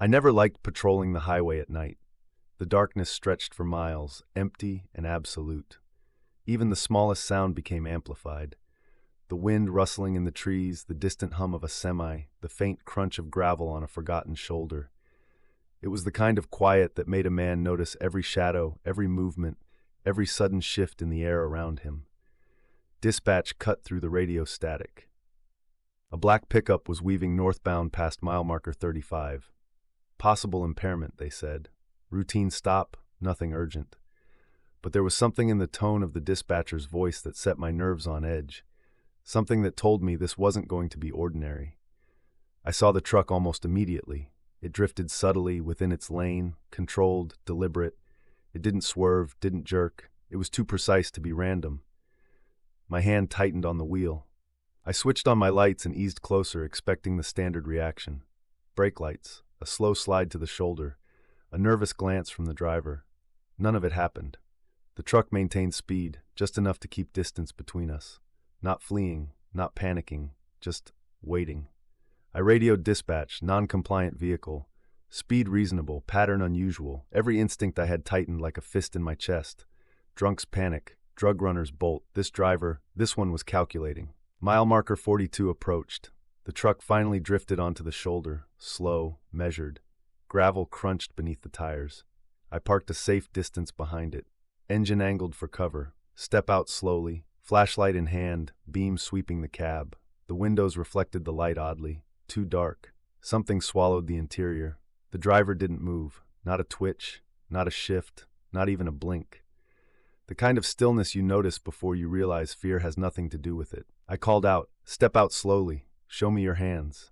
I never liked patrolling the highway at night. The darkness stretched for miles, empty and absolute. Even the smallest sound became amplified. The wind rustling in the trees, the distant hum of a semi, the faint crunch of gravel on a forgotten shoulder. It was the kind of quiet that made a man notice every shadow, every movement, every sudden shift in the air around him. Dispatch cut through the radio static. A black pickup was weaving northbound past mile marker 35. Possible impairment, they said. Routine stop, nothing urgent. But there was something in the tone of the dispatcher's voice that set my nerves on edge. Something that told me this wasn't going to be ordinary. I saw the truck almost immediately. It drifted subtly within its lane, controlled, deliberate. It didn't swerve, didn't jerk. It was too precise to be random. My hand tightened on the wheel. I switched on my lights and eased closer, expecting the standard reaction. Brake lights, a slow slide to the shoulder, a nervous glance from the driver. None of it happened. The truck maintained speed, just enough to keep distance between us. Not fleeing, not panicking, just waiting. I radioed dispatch, non-compliant vehicle. Speed reasonable, pattern unusual. Every instinct I had tightened like a fist in my chest. Drunks panic, drug runners bolt. This driver, this one was calculating. Mile marker 42 approached. The truck finally drifted onto the shoulder, slow, measured. Gravel crunched beneath the tires. I parked a safe distance behind it. Engine angled for cover. Step out slowly. Flashlight in hand, beam sweeping the cab. The windows reflected the light oddly. Too dark. Something swallowed the interior. The driver didn't move. Not a twitch, not a shift, not even a blink. The kind of stillness you notice before you realize fear has nothing to do with it. I called out, "Step out slowly. Show me your hands."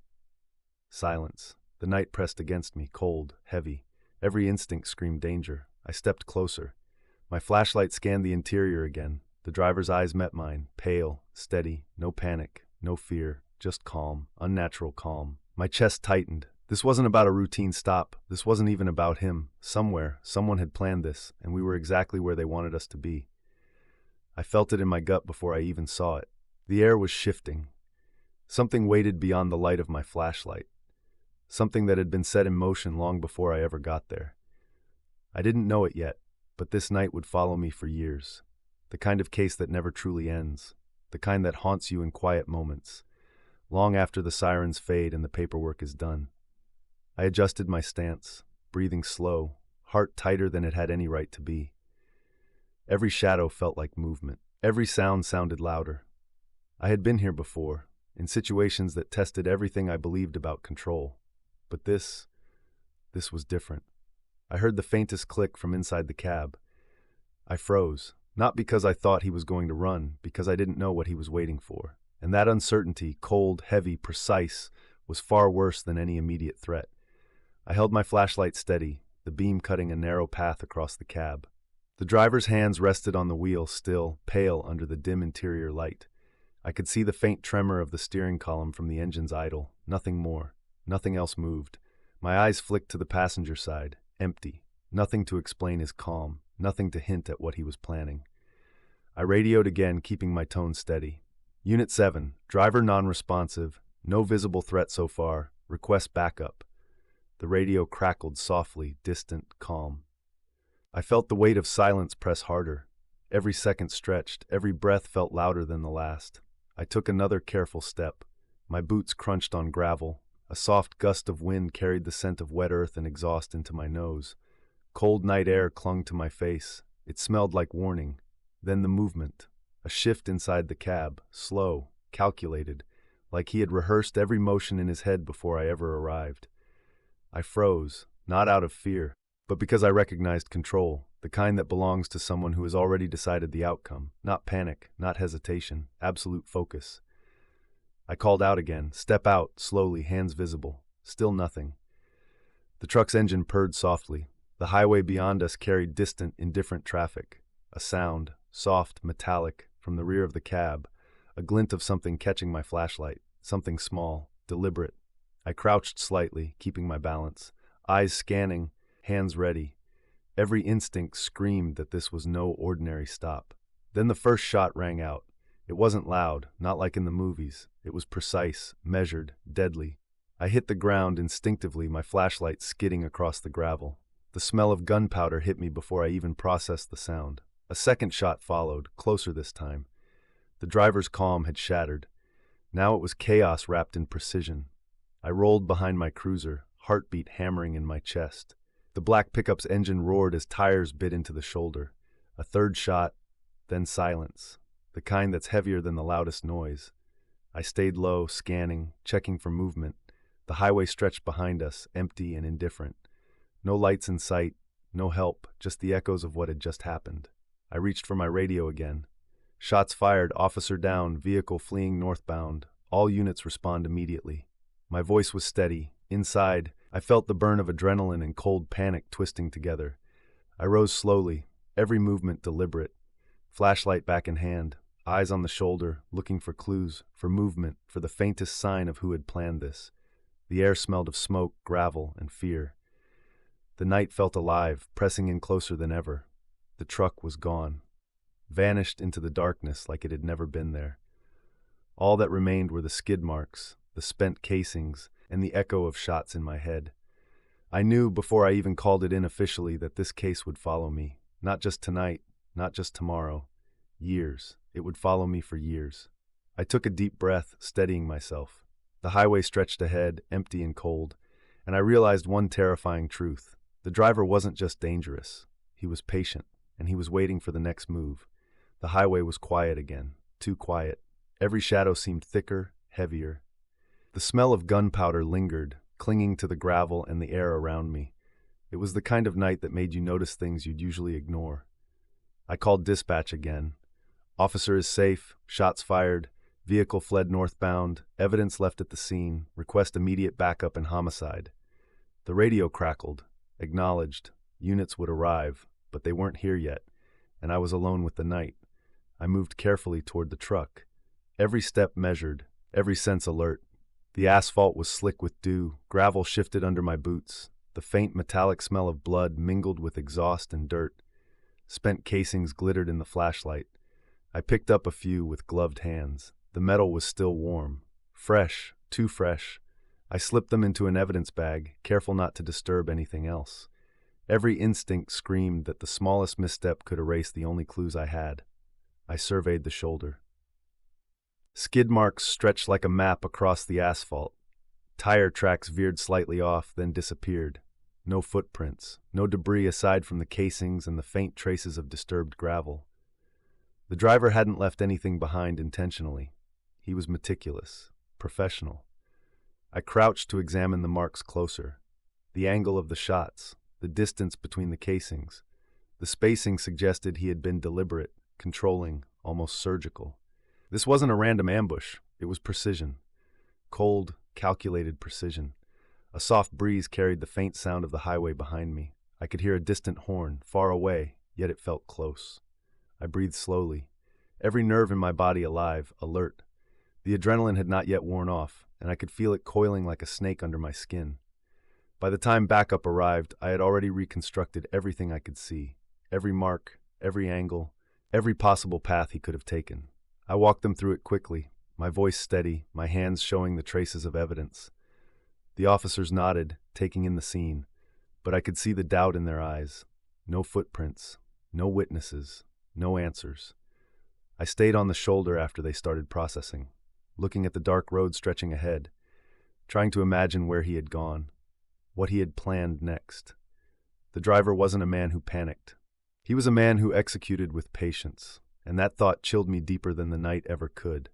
Silence. The night pressed against me, cold, heavy. Every instinct screamed danger. I stepped closer. My flashlight scanned the interior again. The driver's eyes met mine, pale, steady, no panic, no fear, just calm, unnatural calm. My chest tightened. This wasn't about a routine stop. This wasn't even about him. Somewhere, someone had planned this, and we were exactly where they wanted us to be. I felt it in my gut before I even saw it. The air was shifting. Something waited beyond the light of my flashlight. Something that had been set in motion long before I ever got there. I didn't know it yet, but this night would follow me for years. The kind of case that never truly ends. The kind that haunts you in quiet moments, long after the sirens fade and the paperwork is done. I adjusted my stance, breathing slow, heart tighter than it had any right to be. Every shadow felt like movement. Every sound sounded louder. I had been here before, in situations that tested everything I believed about control. But this was different. I heard the faintest click from inside the cab. I froze, not because I thought he was going to run, because I didn't know what he was waiting for. And that uncertainty, cold, heavy, precise, was far worse than any immediate threat. I held my flashlight steady, the beam cutting a narrow path across the cab. The driver's hands rested on the wheel, still, pale under the dim interior light. I could see the faint tremor of the steering column from the engine's idle. Nothing more. Nothing else moved. My eyes flicked to the passenger side, empty. Nothing to explain his calm, nothing to hint at what he was planning. I radioed again, keeping my tone steady. Unit 7, driver non-responsive, no visible threat so far, request backup. The radio crackled softly, distant, calm. I felt the weight of silence press harder. Every second stretched, every breath felt louder than the last. I took another careful step. My boots crunched on gravel. A soft gust of wind carried the scent of wet earth and exhaust into my nose. Cold night air clung to my face. It smelled like warning. Then the movement. A shift inside the cab, slow, calculated, like he had rehearsed every motion in his head before I ever arrived. I froze, not out of fear, but because I recognized control, the kind that belongs to someone who has already decided the outcome. Not panic, not hesitation, absolute focus. I called out again, step out, slowly, hands visible. Still nothing. The truck's engine purred softly. The highway beyond us carried distant, indifferent traffic. A sound, soft, metallic, from the rear of the cab, a glint of something catching my flashlight, something small, deliberate. I crouched slightly, keeping my balance, eyes scanning, hands ready. Every instinct screamed that this was no ordinary stop. Then the first shot rang out. It wasn't loud, not like in the movies. It was precise, measured, deadly. I hit the ground instinctively, my flashlight skidding across the gravel. The smell of gunpowder hit me before I even processed the sound. A second shot followed, closer this time. The driver's calm had shattered. Now it was chaos wrapped in precision. I rolled behind my cruiser, heartbeat hammering in my chest. The black pickup's engine roared as tires bit into the shoulder. A third shot, then silence, the kind that's heavier than the loudest noise. I stayed low, scanning, checking for movement. The highway stretched behind us, empty and indifferent. No lights in sight, no help, just the echoes of what had just happened. I reached for my radio again. Shots fired, officer down, vehicle fleeing northbound. All units respond immediately. My voice was steady. Inside, I felt the burn of adrenaline and cold panic twisting together. I rose slowly, every movement deliberate. Flashlight back in hand, eyes on the shoulder, looking for clues, for movement, for the faintest sign of who had planned this. The air smelled of smoke, gravel, and fear. The night felt alive, pressing in closer than ever. The truck was gone, vanished into the darkness like it had never been there. All that remained were the skid marks, the spent casings, and the echo of shots in my head. I knew before I even called it in officially that this case would follow me, not just tonight, not just tomorrow. Years. It would follow me for years. I took a deep breath, steadying myself. The highway stretched ahead, empty and cold, and I realized one terrifying truth. The driver wasn't just dangerous. He was patient, and he was waiting for the next move. The highway was quiet again, too quiet. Every shadow seemed thicker, heavier. The smell of gunpowder lingered, clinging to the gravel and the air around me. It was the kind of night that made you notice things you'd usually ignore. I called dispatch again. Officer is safe, shots fired, vehicle fled northbound, evidence left at the scene, request immediate backup and homicide. The radio crackled, acknowledged, units would arrive, but they weren't here yet, and I was alone with the night. I moved carefully toward the truck. Every step measured, every sense alert. The asphalt was slick with dew, gravel shifted under my boots. The faint metallic smell of blood mingled with exhaust and dirt. Spent casings glittered in the flashlight. I picked up a few with gloved hands. The metal was still warm. Fresh, too fresh. I slipped them into an evidence bag, careful not to disturb anything else. Every instinct screamed that the smallest misstep could erase the only clues I had. I surveyed the shoulder. Skid marks stretched like a map across the asphalt. Tire tracks veered slightly off, then disappeared. No footprints, no debris aside from the casings and the faint traces of disturbed gravel. The driver hadn't left anything behind intentionally. He was meticulous, professional. I crouched to examine the marks closer. The angle of the shots, the distance between the casings. The spacing suggested he had been deliberate, controlling, almost surgical. This wasn't a random ambush, it was precision. Cold, calculated precision. A soft breeze carried the faint sound of the highway behind me. I could hear a distant horn, far away, yet it felt close. I breathed slowly, every nerve in my body alive, alert. The adrenaline had not yet worn off, and I could feel it coiling like a snake under my skin. By the time backup arrived, I had already reconstructed everything I could see. Every mark, every angle, every possible path he could have taken. I walked them through it quickly, my voice steady, my hands showing the traces of evidence. The officers nodded, taking in the scene, but I could see the doubt in their eyes. No footprints, no witnesses, no answers. I stayed on the shoulder after they started processing, looking at the dark road stretching ahead, trying to imagine where he had gone, what he had planned next. The driver wasn't a man who panicked. He was a man who executed with patience, and that thought chilled me deeper than the night ever could.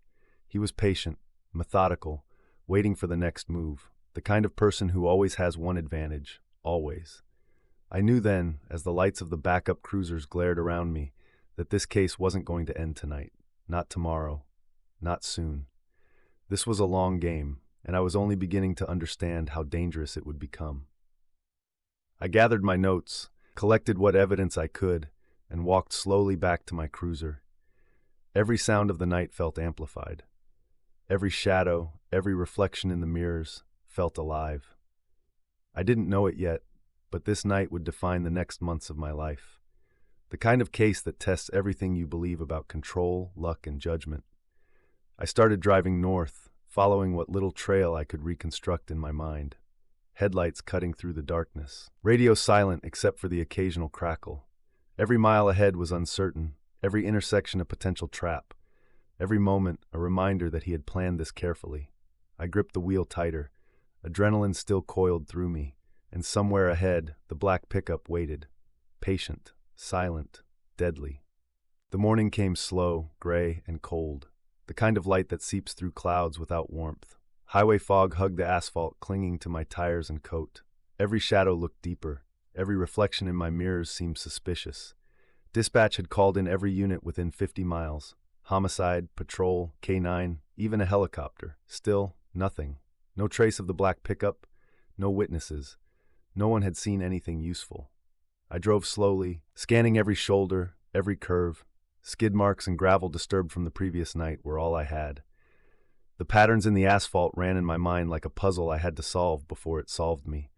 He was patient, methodical, waiting for the next move, the kind of person who always has one advantage, always. I knew then, as the lights of the backup cruisers glared around me, that this case wasn't going to end tonight, not tomorrow, not soon. This was a long game, and I was only beginning to understand how dangerous it would become. I gathered my notes, collected what evidence I could, and walked slowly back to my cruiser. Every sound of the night felt amplified. Every shadow, every reflection in the mirrors felt alive. I didn't know it yet, but this night would define the next months of my life. The kind of case that tests everything you believe about control, luck, and judgment. I started driving north, following what little trail I could reconstruct in my mind. Headlights cutting through the darkness. Radio silent except for the occasional crackle. Every mile ahead was uncertain, every intersection a potential trap. Every moment a reminder that he had planned this carefully. I gripped the wheel tighter. Adrenaline still coiled through me, and somewhere ahead, the black pickup waited. Patient, silent, deadly. The morning came slow, gray, and cold. The kind of light that seeps through clouds without warmth. Highway fog hugged the asphalt, clinging to my tires and coat. Every shadow looked deeper. Every reflection in my mirrors seemed suspicious. Dispatch had called in every unit within 50 miles. Homicide, patrol, K9, even a helicopter. Still, nothing. No trace of the black pickup, no witnesses. No one had seen anything useful. I drove slowly, scanning every shoulder, every curve. Skid marks and gravel disturbed from the previous night were all I had. The patterns in the asphalt ran in my mind like a puzzle I had to solve before it solved me.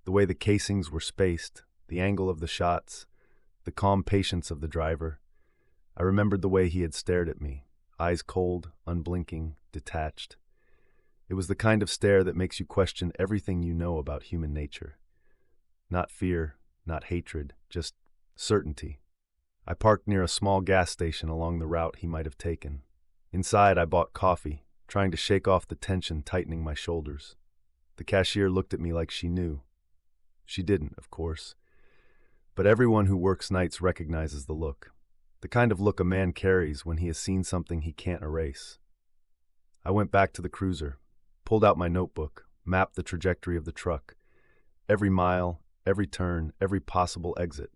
The way the casings were spaced, the angle of the shots, the calm patience of the driver. I remembered the way he had stared at me, eyes cold, unblinking, detached. It was the kind of stare that makes you question everything you know about human nature. Not fear, not hatred, just certainty. I parked near a small gas station along the route he might have taken. Inside, I bought coffee, trying to shake off the tension tightening my shoulders. The cashier looked at me like she knew. She didn't, of course. But everyone who works nights recognizes the look. The kind of look a man carries when he has seen something he can't erase. I went back to the cruiser, pulled out my notebook, mapped the trajectory of the truck. Every mile, every turn, every possible exit.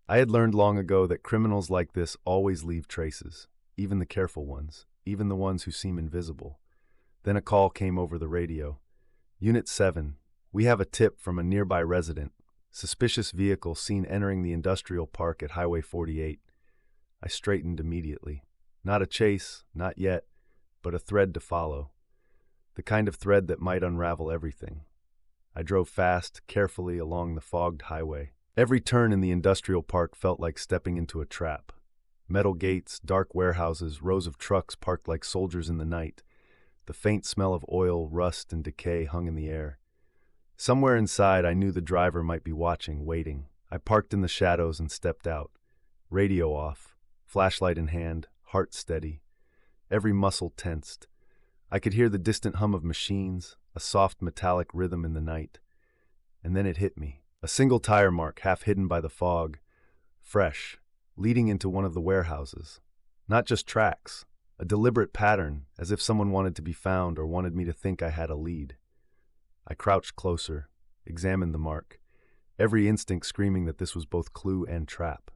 I had learned long ago that criminals like this always leave traces, even the careful ones, even the ones who seem invisible. Then a call came over the radio. Unit 7, we have a tip from a nearby resident. Suspicious vehicle seen entering the industrial park at Highway 48. I straightened immediately. Not a chase, not yet, but a thread to follow. The kind of thread that might unravel everything. I drove fast, carefully along the fogged highway. Every turn in the industrial park felt like stepping into a trap. Metal gates, dark warehouses, rows of trucks parked like soldiers in the night. The faint smell of oil, rust, and decay hung in the air. Somewhere inside, I knew the driver might be watching, waiting. I parked in the shadows and stepped out. Radio off, flashlight in hand, heart steady. Every muscle tensed. I could hear the distant hum of machines, a soft metallic rhythm in the night. And then it hit me. A single tire mark half hidden by the fog, fresh, leading into one of the warehouses. Not just tracks, a deliberate pattern, as if someone wanted to be found or wanted me to think I had a lead. I crouched closer, examined the mark, every instinct screaming that this was both clue and trap.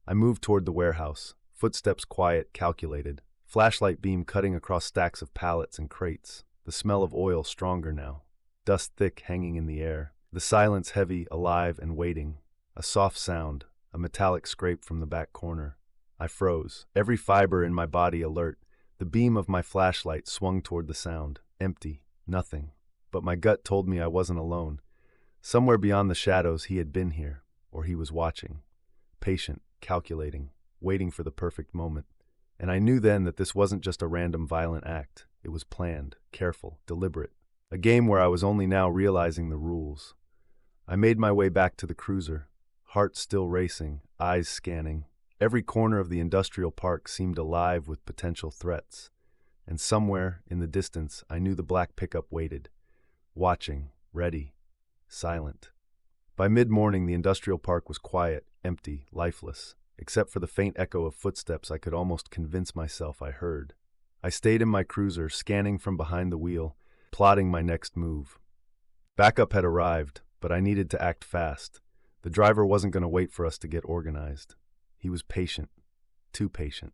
I moved toward the warehouse, footsteps quiet, calculated, flashlight beam cutting across stacks of pallets and crates, the smell of oil stronger now, dust thick hanging in the air. The silence heavy, alive, and waiting. A soft sound, a metallic scrape from the back corner. I froze, every fiber in my body alert. The beam of my flashlight swung toward the sound. Empty, nothing. But my gut told me I wasn't alone. Somewhere beyond the shadows he had been here, or he was watching. Patient, calculating, waiting for the perfect moment. And I knew then that this wasn't just a random violent act. It was planned, careful, deliberate. A game where I was only now realizing the rules. I made my way back to the cruiser, heart still racing, eyes scanning. Every corner of the industrial park seemed alive with potential threats. And somewhere, in the distance, I knew the black pickup waited. Watching, ready, silent. By mid-morning, the industrial park was quiet, empty, lifeless. Except for the faint echo of footsteps I could almost convince myself I heard. I stayed in my cruiser, scanning from behind the wheel, plotting my next move. Backup had arrived, but I needed to act fast. The driver wasn't going to wait for us to get organized. He was patient, too patient.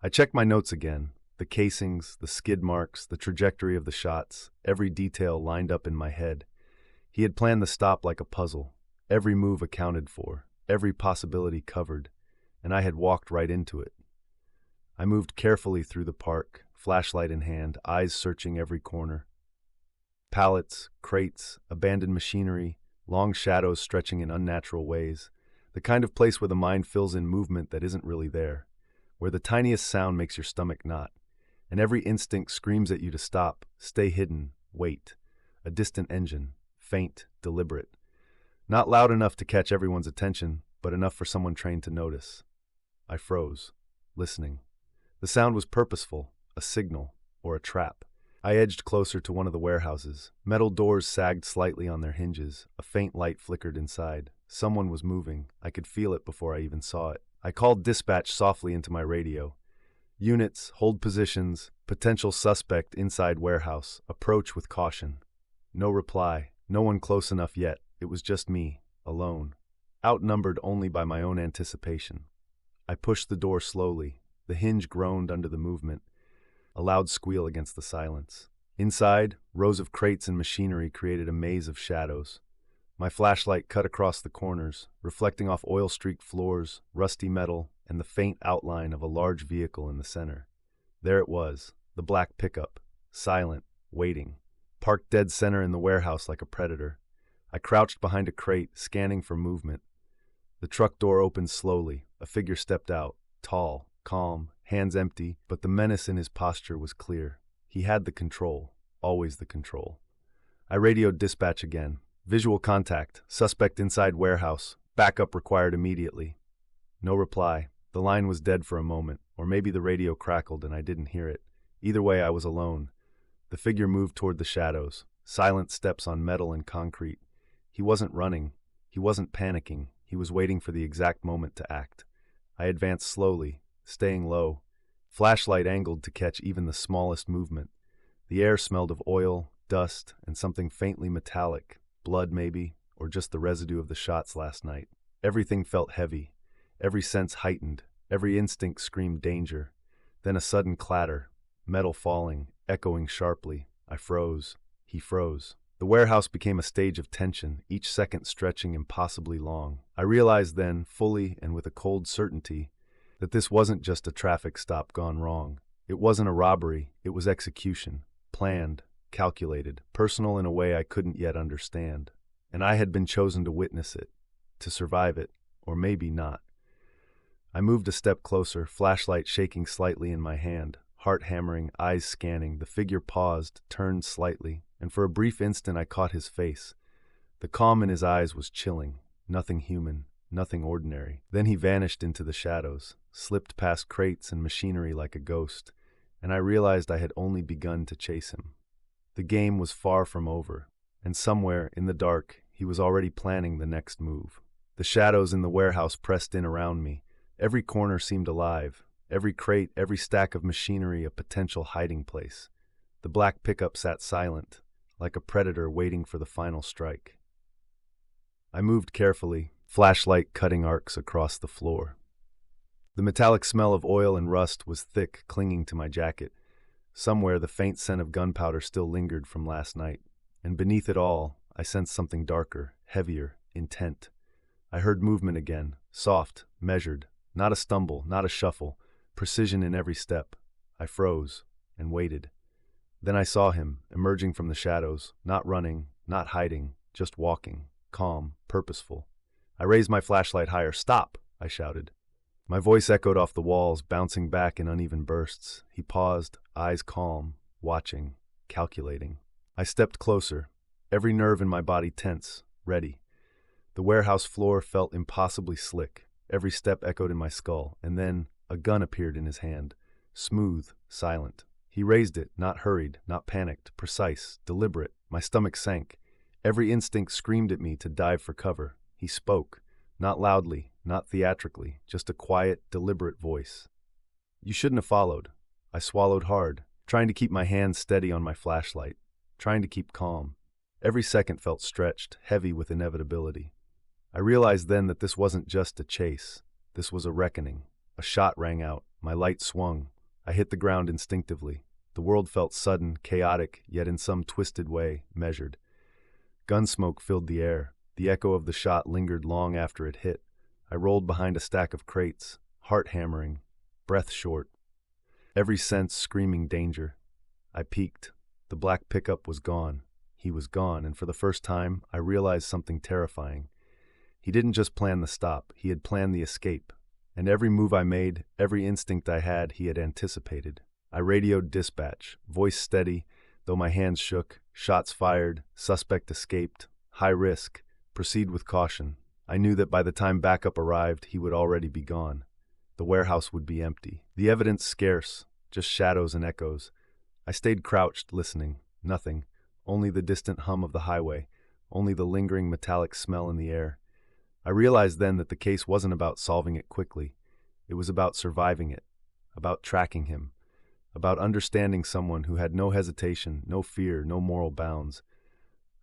I checked my notes again, the casings, the skid marks, the trajectory of the shots, every detail lined up in my head. He had planned the stop like a puzzle, every move accounted for, every possibility covered, and I had walked right into it. I moved carefully through the park, flashlight in hand, eyes searching every corner. Pallets, crates, abandoned machinery, long shadows stretching in unnatural ways, the kind of place where the mind fills in movement that isn't really there, where the tiniest sound makes your stomach knot. and every instinct screams at you to stop, stay hidden, wait. A distant engine, faint, deliberate. Not loud enough to catch everyone's attention, but enough for someone trained to notice. I froze, listening. The sound was purposeful, a signal, or a trap. I edged closer to one of the warehouses. Metal doors sagged slightly on their hinges. A faint light flickered inside. Someone was moving. I could feel it before I even saw it. I called dispatch softly into my radio. Units, hold positions, potential suspect inside warehouse, approach with caution. No reply, no one close enough yet. It was just me, alone, outnumbered only by my own anticipation. I pushed the door slowly. The hinge groaned under the movement, a loud squeal against the silence. Inside, rows of crates and machinery created a maze of shadows. My flashlight cut across the corners, reflecting off oil-streaked floors, rusty metal, and the faint outline of a large vehicle in the center. There it was, the black pickup, silent, waiting, parked dead center in the warehouse like a predator. I crouched behind a crate, scanning for movement. The truck door opened slowly. A figure stepped out, tall, calm, hands empty, but the menace in his posture was clear. He had the control, always the control. I radioed dispatch again. Visual contact, suspect inside warehouse, backup required immediately. No reply. The line was dead for a moment, or maybe the radio crackled and I didn't hear it. Either way, I was alone. The figure moved toward the shadows, silent steps on metal and concrete. He wasn't running. He wasn't panicking. He was waiting for the exact moment to act. I advanced slowly, staying low, flashlight angled to catch even the smallest movement. The air smelled of oil, dust, and something faintly metallic, blood maybe, or just the residue of the shots last night. Everything felt heavy, every sense heightened, every instinct screamed danger. Then a sudden clatter, metal falling, echoing sharply. I froze. He froze. The warehouse became a stage of tension, each second stretching impossibly long. I realized then, fully and with a cold certainty, that this wasn't just a traffic stop gone wrong. It wasn't a robbery, it was execution. Planned, calculated, personal in a way I couldn't yet understand. And I had been chosen to witness it, to survive it, or maybe not. I moved a step closer, flashlight shaking slightly in my hand, heart hammering, eyes scanning. The figure paused, turned slightly, and for a brief instant I caught his face. The calm in his eyes was chilling, nothing human, nothing ordinary. Then he vanished into the shadows, slipped past crates and machinery like a ghost, and I realized I had only begun to chase him. The game was far from over, and somewhere, in the dark, he was already planning the next move. The shadows in the warehouse pressed in around me. Every corner seemed alive, every crate, every stack of machinery a potential hiding place. The black pickup sat silent, like a predator waiting for the final strike. I moved carefully, flashlight cutting arcs across the floor. The metallic smell of oil and rust was thick, clinging to my jacket. Somewhere the faint scent of gunpowder still lingered from last night, and beneath it all, I sensed something darker, heavier, intent. I heard movement again, soft, measured, not a stumble, not a shuffle, precision in every step. I froze and waited. Then I saw him, emerging from the shadows, not running, not hiding, just walking, calm, purposeful. I raised my flashlight higher. "Stop!" I shouted. My voice echoed off the walls, bouncing back in uneven bursts. He paused, eyes calm, watching, calculating. I stepped closer, every nerve in my body tense, ready. The warehouse floor felt impossibly slick. Every step echoed in my skull, and then a gun appeared in his hand, smooth, silent. He raised it, not hurried, not panicked, precise, deliberate. My stomach sank. Every instinct screamed at me to dive for cover. He spoke, not loudly, not theatrically, just a quiet, deliberate voice. "You shouldn't have followed." I swallowed hard, trying to keep my hand steady on my flashlight, trying to keep calm. Every second felt stretched, heavy with inevitability. I realized then that this wasn't just a chase. This was a reckoning. A shot rang out. My light swung. I hit the ground instinctively. The world felt sudden, chaotic, yet in some twisted way, measured. Gunsmoke filled the air. The echo of the shot lingered long after it hit. I rolled behind a stack of crates, heart hammering, breath short. Every sense screaming danger. I peeked. The black pickup was gone. He was gone, and for the first time, I realized something terrifying. He didn't just plan the stop, he had planned the escape. And every move I made, every instinct I had, he had anticipated. I radioed dispatch, voice steady, though my hands shook, shots fired, suspect escaped, high risk, proceed with caution. I knew that by the time backup arrived, he would already be gone. The warehouse would be empty. The evidence scarce, just shadows and echoes. I stayed crouched, listening. Nothing. Only the distant hum of the highway. Only the lingering metallic smell in the air. I realized then that the case wasn't about solving it quickly. It was about surviving it. About tracking him. About understanding someone who had no hesitation, no fear, no moral bounds.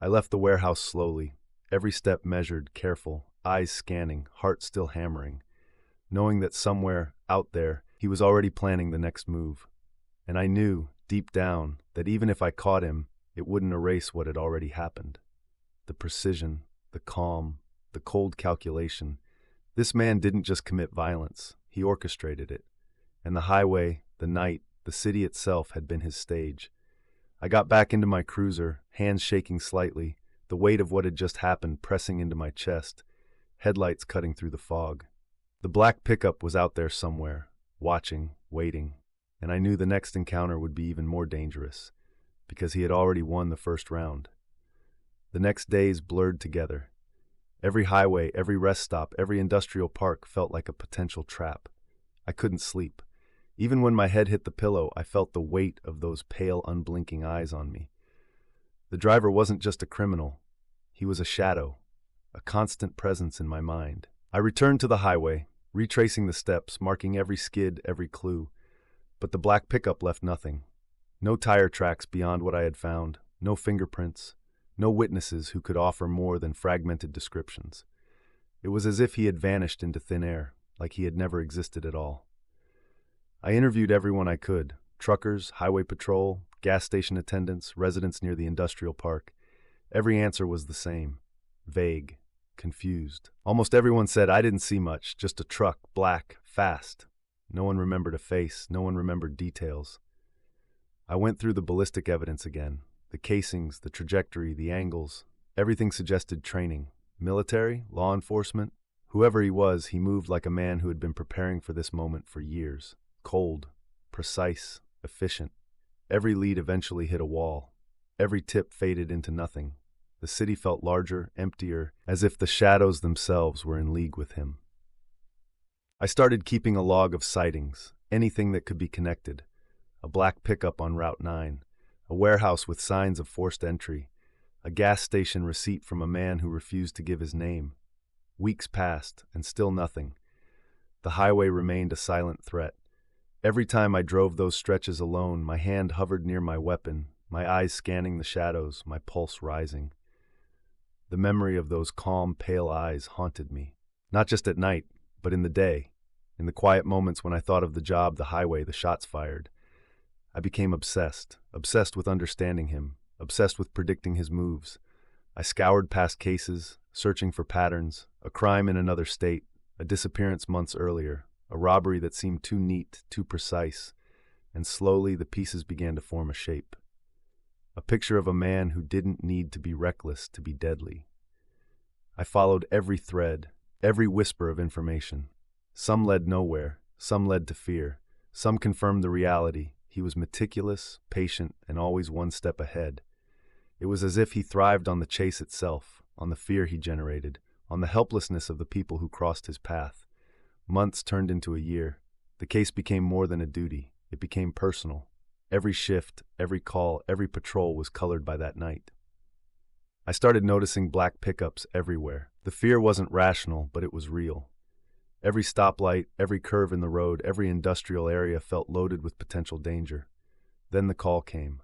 I left the warehouse slowly, every step measured, careful, eyes scanning, heart still hammering, knowing that somewhere, out there, he was already planning the next move. And I knew, deep down, that even if I caught him, it wouldn't erase what had already happened. The precision, the calm, the cold calculation. This man didn't just commit violence, he orchestrated it. And the highway, the night, the city itself had been his stage. I got back into my cruiser, hands shaking slightly, the weight of what had just happened pressing into my chest, headlights cutting through the fog. The black pickup was out there somewhere, watching, waiting, and I knew the next encounter would be even more dangerous, because he had already won the first round. The next days blurred together. Every highway, every rest stop, every industrial park felt like a potential trap. I couldn't sleep. Even when my head hit the pillow, I felt the weight of those pale, unblinking eyes on me. The driver wasn't just a criminal. He was a shadow, a constant presence in my mind. I returned to the highway, retracing the steps, marking every skid, every clue. But the black pickup left nothing. No tire tracks beyond what I had found, no fingerprints, no witnesses who could offer more than fragmented descriptions. It was as if he had vanished into thin air, like he had never existed at all. I interviewed everyone I could: truckers, highway patrol, gas station attendants, residents near the industrial park. Every answer was the same: vague, confused. Almost everyone said, "I didn't see much, just a truck, black, fast." No one remembered a face, no one remembered details. I went through the ballistic evidence again. The casings, the trajectory, the angles. Everything suggested training. Military, law enforcement. Whoever he was, he moved like a man who had been preparing for this moment for years. Cold, precise, efficient. Every lead eventually hit a wall. Every tip faded into nothing. The city felt larger, emptier, as if the shadows themselves were in league with him. I started keeping a log of sightings, anything that could be connected. A black pickup on Route 9, a warehouse with signs of forced entry, a gas station receipt from a man who refused to give his name. Weeks passed, and still nothing. The highway remained a silent threat. Every time I drove those stretches alone, my hand hovered near my weapon, my eyes scanning the shadows, my pulse rising. The memory of those calm, pale eyes haunted me, not just at night, but in the day, in the quiet moments when I thought of the job, the highway, the shots fired. I became obsessed with understanding him, obsessed with predicting his moves. I scoured past cases, searching for patterns: a crime in another state, a disappearance months earlier, a robbery that seemed too neat, too precise, and slowly the pieces began to form a shape. A picture of a man who didn't need to be reckless to be deadly. I followed every thread, every whisper of information. Some led nowhere, some led to fear, some confirmed the reality. He was meticulous, patient, and always one step ahead. It was as if he thrived on the chase itself, on the fear he generated, on the helplessness of the people who crossed his path. Months turned into a year. The case became more than a duty. It became personal. Every shift, every call, every patrol was colored by that night. I started noticing black pickups everywhere. The fear wasn't rational, but it was real. Every stoplight, every curve in the road, every industrial area felt loaded with potential danger. Then the call came.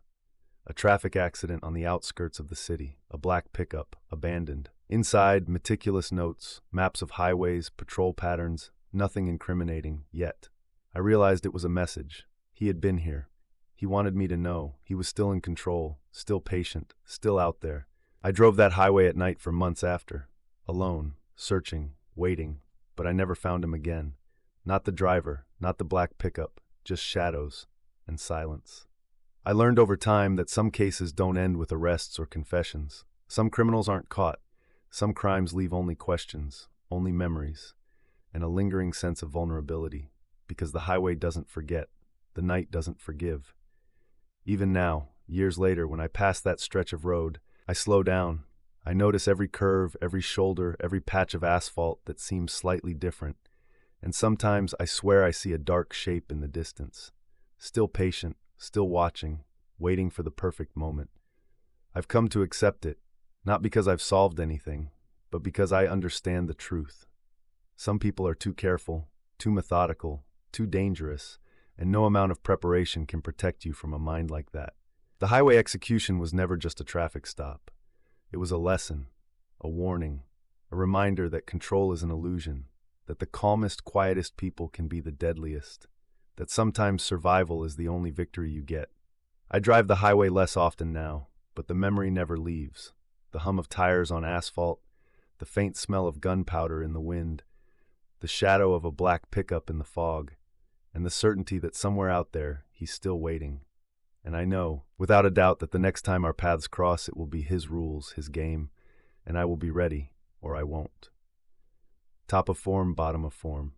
A traffic accident on the outskirts of the city. A black pickup, abandoned. Inside, meticulous notes, maps of highways, patrol patterns. Nothing incriminating, yet. I realized it was a message. He had been here. He wanted me to know. He was still in control, still patient, still out there. I drove that highway at night for months after, alone, searching, waiting, but I never found him again. Not the driver, not the black pickup, just shadows and silence. I learned over time that some cases don't end with arrests or confessions. Some criminals aren't caught. Some crimes leave only questions, only memories, and a lingering sense of vulnerability, because the highway doesn't forget. the night doesn't forgive. Even now, years later, when I pass that stretch of road, I slow down. I notice every curve, every shoulder, every patch of asphalt that seems slightly different. And sometimes I swear I see a dark shape in the distance. Still patient, still watching, waiting for the perfect moment. I've come to accept it, not because I've solved anything, but because I understand the truth. Some people are too careful, too methodical, too dangerous, and no amount of preparation can protect you from a mind like that. The highway execution was never just a traffic stop. It was a lesson, a warning, a reminder that control is an illusion, that the calmest, quietest people can be the deadliest, that sometimes survival is the only victory you get. I drive the highway less often now, but the memory never leaves. The hum of tires on asphalt, the faint smell of gunpowder in the wind, the shadow of a black pickup in the fog, and the certainty that somewhere out there he's still waiting. And I know, without a doubt, that the next time our paths cross, it will be his rules, his game, and I will be ready, or I won't. Top of form, bottom of form.